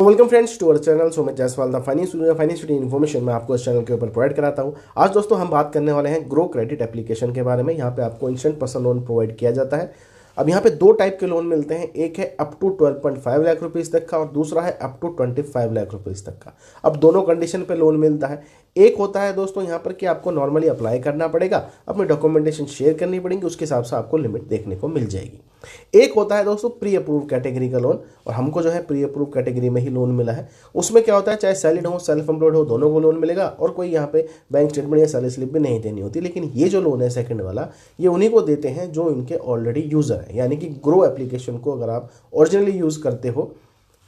Welcome friends to our channel Sumit Jaiswal the finance information मैं आपको इस चैनल के ऊपर प्रोवाइड कराता हूं। आज दोस्तों हम बात करने वाले हैं ग्रो क्रेडिट एप्लीकेशन के बारे में। यहां पे आपको इंस्टेंट पर्सनल लोन प्रोवाइड किया जाता है। अब यहाँ पे दो टाइप के लोन मिलते हैं, एक है अप टू 12.5 लाख रुपीज़ तक का और दूसरा है अप टू 25 लाख रुपीज़ तक का। अब दोनों कंडीशन पे लोन मिलता है। एक होता है दोस्तों यहाँ पर कि आपको नॉर्मली अप्लाई करना पड़ेगा, अपनी डॉक्यूमेंटेशन शेयर करनी पड़ेगी, उसके हिसाब से आपको लिमिट देखने को मिल जाएगी। एक होता है दोस्तों प्री अप्रूव कैटेगरी का लोन, और हमको जो है प्री अप्रूव कैटेगरी में ही लोन मिला है। उसमें क्या होता है, चाहे सैलरीड हो सेल्फ एम्प्लॉयड हो, दोनों को लोन मिलेगा और कोई यहाँ पे बैंक स्टेटमेंट या सैलरी स्लिप भी नहीं देनी होती। लेकिन ये जो लोन है सेकंड वाला, ये उन्हीं को देते हैं जो इनके ऑलरेडी यूज़र है, यानी कि ग्रो एप्लीकेशन को अगर आप ओरिजिनली यूज़ करते हो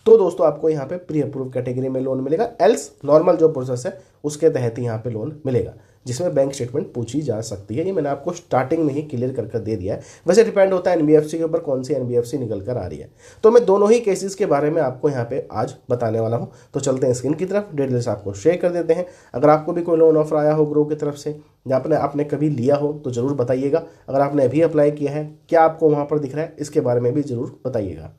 तो दोस्तों आपको यहाँ पे प्री अप्रूव कैटेगरी में लोन मिलेगा। एल्स नॉर्मल जो प्रोसेस है उसके तहत ही यहाँ पे लोन मिलेगा, जिसमें बैंक स्टेटमेंट पूछी जा सकती है। ये मैंने आपको स्टार्टिंग में ही क्लियर कर दे दिया है। वैसे डिपेंड होता है एनबीएफसी के ऊपर, कौन सी एनबीएफसी निकल कर आ रही है। तो मैं दोनों ही केसेस के बारे में आपको यहाँ पे आज बताने वाला हूँ। तो चलते हैं स्क्रीन की तरफ, डिटेल्स आपको शेयर कर देते हैं। अगर आपको भी कोई लोन ऑफर आया हो ग्रो की तरफ से या आपने कभी लिया हो तो ज़रूर बताइएगा। अगर आपने अभी अप्लाई किया है, क्या आपको वहाँ पर दिख रहा है, इसके बारे में भी ज़रूर बताइएगा।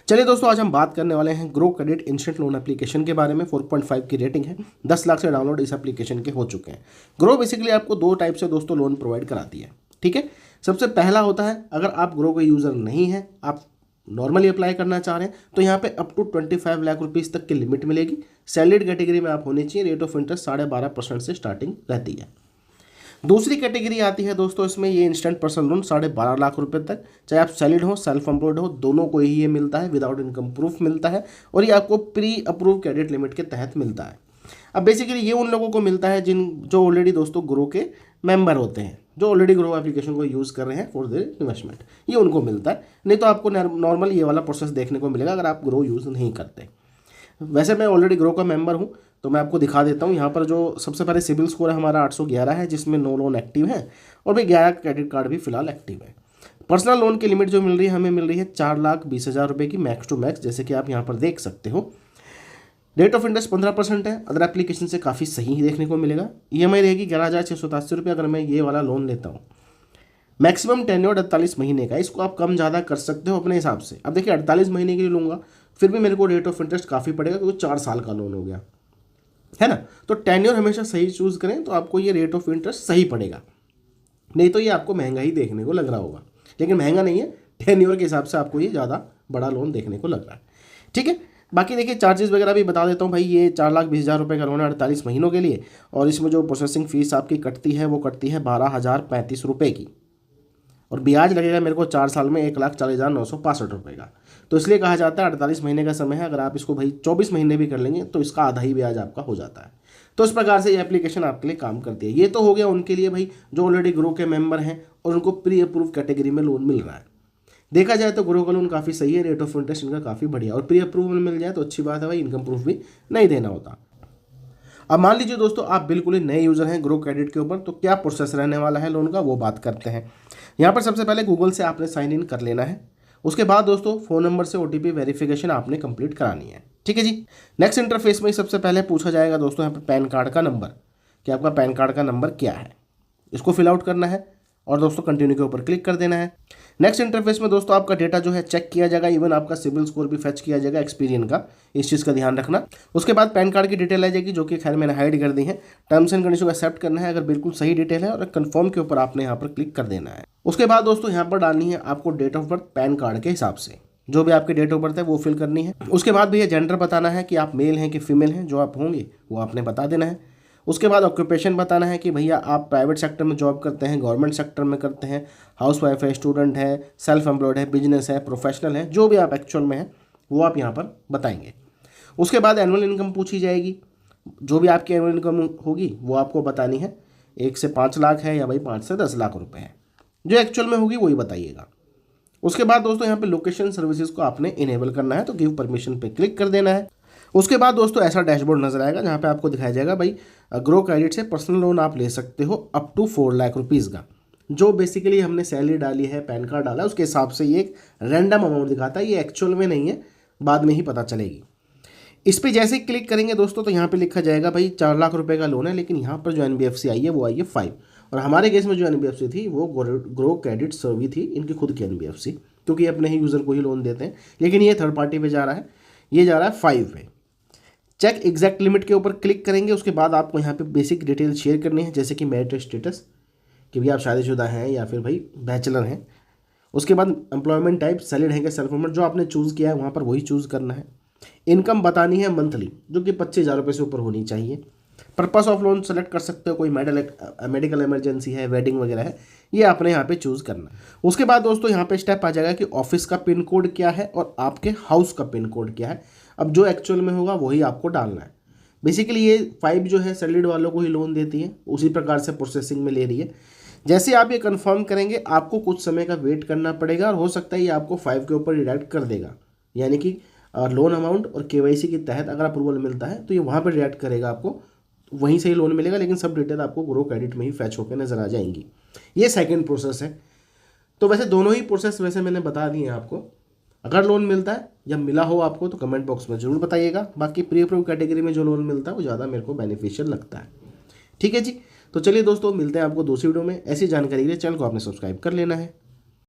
चलिए दोस्तों, आज हम बात करने वाले हैं grow credit instant loan application के बारे में। 4.5 की रेटिंग है, 10 लाख से डाउनलोड इस एप्लीकेशन के हो चुके हैं। ग्रो बेसिकली आपको दो टाइप से दोस्तों लोन प्रोवाइड कराती है, ठीक है। सबसे पहला होता है, अगर आप ग्रो के यूज़र नहीं हैं, आप नॉर्मली अप्लाई करना चाह रहे हैं, तो यहाँ पे अप टू 25 लाख रुपीज़ तक की लिमिट मिलेगी। सैलरीड कैटेगरी में आप होने चाहिए। रेट ऑफ इंटरेस्ट 12.5% से स्टार्टिंग रहती है। दूसरी कैटेगरी आती है दोस्तों, इसमें ये इंस्टेंट पर्सनल लोन 12.5 लाख रुपए तक, चाहे आप सैलरीड हो सेल्फ एम्प्लॉयड हो, दोनों को ही ये मिलता है। विदाउट इनकम प्रूफ मिलता है और ये आपको प्री अप्रूव क्रेडिट लिमिट के तहत मिलता है। अब बेसिकली ये उन लोगों को मिलता है जो ऑलरेडी दोस्तों ग्रो के मेंबर होते हैं, जो ऑलरेडी ग्रो एप्लीकेशन को यूज़ कर रहे हैं फॉर देयर इन्वेस्टमेंट, ये उनको मिलता है। नहीं तो आपको नॉर्मल ये वाला प्रोसेस देखने को मिलेगा अगर आप ग्रो यूज़ नहीं करते। वैसे मैं ऑलरेडी ग्रो का मेंबर हूँ, तो मैं आपको दिखा देता हूँ। यहाँ पर जो सबसे पहले सिबिल स्कोर है हमारा 811 है, जिसमें 9 लोन एक्टिव है और भाई 11 क्रेडिट कार्ड भी फिलहाल एक्टिव है। पर्सनल लोन की लिमिट जो मिल रही है, हमें मिल रही है 4,20,000 रुपये की मैक्स टू मैक्स, जैसे कि आप यहाँ पर देख सकते हो। रेट ऑफ इंटरेस्ट 15% है, अदर एप्लीकेशन से काफ़ी सही देखने को मिलेगा। EMI रहेगी 11,687 रुपये अगर मैं ये वाला लोन लेता हूँ। मैक्सिमम टेन्योर 48 महीने का, इसको आप कम ज़्यादा कर सकते हो अपने हिसाब से। अब देखिए 48 महीने के लिए लूँगा फिर भी मेरे को रेट ऑफ इंटरेस्ट काफ़ी पड़ेगा, क्योंकि 4 साल का लोन हो गया है ना। तो टेन्योर हमेशा सही चूज़ करें तो आपको ये रेट ऑफ इंटरेस्ट सही पड़ेगा। नहीं तो ये आपको महंगा ही देखने को लग रहा होगा, लेकिन महंगा नहीं है, टेन्योर के हिसाब से आपको ये ज़्यादा बड़ा लोन देखने को लग रहा है, ठीक है। बाकी देखिए चार्जेस वगैरह भी बता देता हूँ भाई। ये 4,20,000 रुपये का लोन है 48 महीनों के लिए, और इसमें जो प्रोसेसिंग फ़ीस आपकी कटती है वो कटती है 12,035 रुपये की, और ब्याज लगेगा मेरे को 4 साल में 1,40,965 रुपये का। तो इसलिए कहा जाता है 48 महीने का समय है, अगर आप इसको भाई 24 महीने भी कर लेंगे तो इसका आधा ही ब्याज आपका हो जाता है। तो इस प्रकार से ये एप्लीकेशन आपके लिए काम करती है। ये तो हो गया उनके लिए भाई जो ऑलरेडी ग्रो के मेंबर हैं और उनको प्री अप्रूव कैटेगरी में लोन मिल रहा है। देखा जाए तो ग्रो का लोन काफ़ी सही है, रेट ऑफ इंटरेस्ट इनका काफ़ी बढ़िया, और प्री अप्रूवल मिल जाए तो अच्छी बात है भाई, इनकम प्रूफ भी नहीं देना होता। अब मान लीजिए दोस्तों आप बिल्कुल ही नए यूज़र हैं ग्रो क्रेडिट के ऊपर, तो क्या प्रोसेस रहने वाला है लोन का वो बात करते हैं। यहाँ पर सबसे पहले गूगल से आपने साइन इन कर लेना है। उसके बाद दोस्तों फ़ोन नंबर से OTP वेरिफिकेशन आपने कंप्लीट करानी है, ठीक है जी। नेक्स्ट इंटरफेस में सबसे पहले पूछा जाएगा दोस्तों यहाँ पर पैन कार्ड का नंबर, कि आपका पैन कार्ड का नंबर क्या है, इसको फिल आउट करना है और दोस्तों कंटिन्यू के ऊपर क्लिक कर देना है। नेक्स्ट इंटरफेस में दोस्तों आपका डेटा जो है चेक किया जाएगा, इवन आपका सिबिल स्कोर भी फेच किया जाएगा एक्सपीरियंस का, इस चीज़ का ध्यान रखना। उसके बाद पैन कार्ड की डिटेल आ जाएगी, जो कि खैर मैंने हाइड कर दी है। टर्म्स एंड कंडीशन को एक्सेप्ट करना है अगर बिल्कुल सही डिटेल है, और कन्फर्म के ऊपर आपने यहाँ पर क्लिक कर देना है। उसके बाद दोस्तों यहाँ पर डालनी है आपको date of birth PAN card के हिसाब से, जो भी आपकी डेट ऑफ बर्थ है वो फिल करनी है। उसके बाद भैया जेंडर बताना है कि आप मेल हैं कि फीमेल हैं, जो आप होंगे वो आपने बता देना है। उसके बाद ऑक्यूपेशन बताना है कि भैया आप प्राइवेट सेक्टर में जॉब करते हैं, गवर्नमेंट सेक्टर में करते हैं, हाउसवाइफ है, स्टूडेंट है, सेल्फ एम्प्लॉयड है, बिजनेस है, प्रोफेशनल है, जो भी आप एक्चुअल में हैं वो आप यहाँ पर बताएंगे। उसके बाद एनुअल इनकम पूछी जाएगी, जो भी आपकी एनुअल इनकम होगी वो आपको बतानी है। 1 से 5 लाख है या भाई 5 से 10 लाख रुपये है, जो एक्चुअल में होगी वही बताइएगा। उसके बाद दोस्तों यहाँ पे लोकेशन सर्विसेज को आपने इनेबल करना है, तो गिव परमिशन पे क्लिक कर देना है। उसके बाद दोस्तों ऐसा डैशबोर्ड नजर आएगा, जहाँ पे आपको दिखाया जाएगा भाई ग्रो क्रेडिट से पर्सनल लोन आप ले सकते हो अप टू 4 लाख रुपीज़ का। जो बेसिकली हमने सैलरी डाली है, पैन कार्ड डाला है, उसके हिसाब से ये एक रैंडम अमाउंट दिखाता है, ये एक्चुअल में नहीं है, बाद में ही पता चलेगी। इस पर जैसे ही क्लिक करेंगे दोस्तों तो यहाँ पे लिखा जाएगा भाई 4 लाख रुपए का लोन है, लेकिन यहाँ पर जो NBFC आई है वो आई है 5, और हमारे केस में जो NBFC थी वो ग्रो क्रेडिट सर्वी थी, इनकी खुद की NBFC, क्योंकि अपने ही यूज़र को ही लोन देते हैं। लेकिन ये थर्ड पार्टी पे जा रहा है, ये जा रहा है 5 पे। चेक एग्जैक्ट लिमिट के ऊपर क्लिक करेंगे, उसके बाद आपको यहाँ पे बेसिक डिटेल शेयर करनी है, जैसे कि मैरिटल स्टेटस कि भाई आप शादीशुदा हैं या फिर भाई बैचलर हैं। उसके बाद एम्प्लॉयमेंट टाइप सैलरी है कि सेल्फ एम्प्लॉयमेंट, जो आपने चूज़ किया है वहाँ पर वही चूज़ करना है। इनकम बतानी है मंथली, जो कि 25,000 रुपये से ऊपर होनी चाहिए। पर्पस ऑफ लोन सेलेक्ट कर सकते हो, कोई मेडिकल इमरजेंसी है, वेडिंग वगैरह है, ये आपने यहाँ पे चूज़ करना है। उसके बाद दोस्तों यहाँ पे स्टेप आ जाएगा कि ऑफिस का पिन कोड क्या है और आपके हाउस का पिन कोड क्या है। अब जो एक्चुअल में होगा वही आपको डालना है। बेसिकली ये 5 जो है सैलरीड वालों को ही लोन देती है, उसी प्रकार से प्रोसेसिंग में ले रही है। जैसे आप ये कंफर्म करेंगे आपको कुछ समय का वेट करना पड़ेगा और हो सकता है ये आपको 5 के ऊपर डिडक्ट कर देगा, यानी कि लोन अमाउंट और केवाईसी के तहत अगर अप्रूवल मिलता है तो ये वहाँ पर डिडक्ट करेगा, आपको वहीं से ही लोन मिलेगा, लेकिन सब डिटेल आपको ग्रो क्रेडिट में ही फैच होकर नजर आ जाएंगी। ये सेकंड प्रोसेस है। तो वैसे दोनों ही प्रोसेस वैसे मैंने बता दिए हैं आपको। अगर लोन मिलता है या मिला हो आपको तो कमेंट बॉक्स में जरूर बताइएगा। बाकी प्री अप्रूव कैटेगरी में जो लोन मिलता है वो ज़्यादा मेरे को बेनिफिशियल लगता है। ठीक है जी, तो चलिए दोस्तों मिलते हैं आपको दूसरी वीडियो में। ऐसी जानकारी के लिए चैनल को आपने सब्सक्राइब कर लेना है।